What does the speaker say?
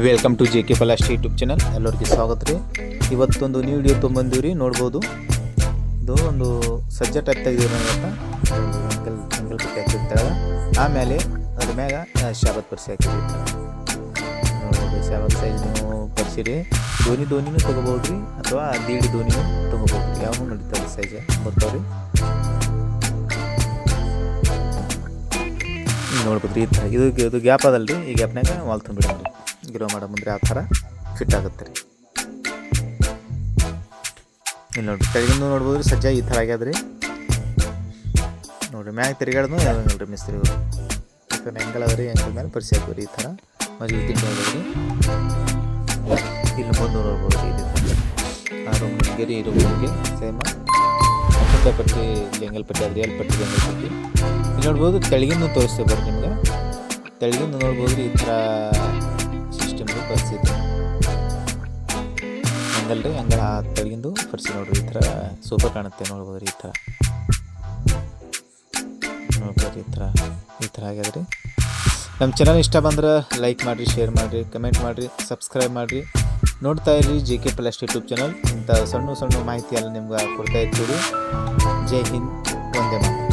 Welcome to JK Palast YouTube channel. ಎಲ್ಲರಿಗೆ ಸ್ವಾಗತ ರೀ. ಇವತ್ತೊಂದು ನ್ಯೂ ವಿಡಿಯೋ ತೊಗೊಂಬಂದಿವಿ ರೀ. ನೋಡ್ಬೋದು ಇದು ಒಂದು ಸಜ್ಜೆ ಟೈಪ್ ತೆಗೆದಿರೋ ಅಂಕಲ್ ಪಟ್ಟಿ ಹಾಕಿರ್ತಾಳೆ. ಆಮೇಲೆ ಅದ್ರ ಮ್ಯಾಗ ಶಾಬತ್ ಪರ್ಸಿ ಹಾಕಿರ್ತಾರೆ. ನೋಡ್ಬೋದು ಶಾಬತ್ ಸೈಜ್ ನೀವು ಪರ್ಸಿರಿ ದೋನಿನೂ ತೊಗೋಬೋದು ರೀ, ಅಥವಾ ದೀಡಿ ದೋನಿನೂ ತೊಗೋಬೋದು ರೀ. ಯಾವ ನಡೀತಾರೆ ಸೈಜ್ ಬರ್ತಾವ್ರಿ. ನೋಡ್ಬೋದು ಈ ಥರ ಇದು ಗ್ಯಾಪ್ ಅದಲ್ರಿ. ಈ ಗ್ಯಾಪ್ನಾಗ ವಾಲ್ ತುಂಬಿಡೋದು ಗ್ರೋ ಮಾಡೋ ಮುಂದೆ ಆ ಥರ ಫಿಟ್ ಆಗುತ್ತೆ ರೀ. ಇಲ್ಲಿ ನೋಡಿರಿ ತೆಳಗಿಂದು ನೋಡ್ಬೋದು ರೀ. ಸಜ್ಜ ಈ ಥರ ಆಗ್ಯದ ರೀ. ನೋಡಿರಿ ಮ್ಯಾಗ ತಿರುಗಾಡ್ದು ಯಾವಾಗಲ್ರಿ ಮಿಸ್ತ್ರಿಗಳು ಯಾಕಂದ್ರೆ ಎಂಗಲ್ ಅದ ರೀ. ಎಂಗಲ್ ಮೇಲೆ ಪರಿಸಿ ಹಾಕಿವ್ರಿ ಈ ಥರ ಮಜಲು ತಿಂಡಿ ಆಗೋದ್ರಿ. ಇಲ್ಲಿ ಮುಂದೆ ನೋಡ್ಬೋದು ರೀ. ಇದು ಆ ರೂಮ್ಗೆ ರೀ. ಈ ರೂಮ್ಗೆ ಸೇಮ ಪಟ್ಟಿ ಇಲ್ಲಿ ಎಂಗಲ್ ಪಟ್ಟಿ ಆದ್ರಿ. ಎಲ್ಲಿ ಪಟ್ಟಿ ಎಂಗಲ್ ಪಟ್ಟಿ ಇಲ್ಲಿ ನೋಡ್ಬೋದು. ತೆಳಗಿಂದು ತೋರಿಸ್ತೇವೆ ಬರ್ರಿ ನಿಮ್ಗೆ. ತೆಳಗಿಂದು ನೋಡ್ಬೋದು ರೀ. ಈ ಥರ ಸಿಸ್ಟಮ್ಗೆ ಪರಿಸ್ಥಿತಿ ಎಂಗಲ್ ರೀ. ಎಂಗಲ್ ಆ ತೆಳಗಿಂದು ಪರಿಸಿ ನೋಡ್ರಿ. ಈ ಥರ ಸೂಪರ್ ಕಾಣುತ್ತೆ. ನೋಡ್ಬೋದು ರೀ ಈ ಥರ ನೋಡ್ಬೋದು ಈ ಥರ ಆಗ್ಯದ ರೀ. ನಮ್ಮ ಚಾನಲ್ ಇಷ್ಟ ಬಂದ್ರೆ ಲೈಕ್ ಮಾಡಿರಿ, ಶೇರ್ ಮಾಡಿರಿ, ಕಮೆಂಟ್ ಮಾಡಿರಿ, ಸಬ್ಸ್ಕ್ರೈಬ್ ಮಾಡಿರಿ. ನೋಡ್ತಾ ಇರ್ರಿ JK Palast ಯೂಟ್ಯೂಬ್ ಚಾನಲ್. ಇಂಥ ಸಣ್ಣ ಮಾಹಿತಿ ಎಲ್ಲ ನಿಮ್ಗೆ ಕೊಡ್ತಾ ಇರ್ತೀವಿ. ಜೈ ಹಿಂದ್, ವಂದೇ ಮಾತರಂ.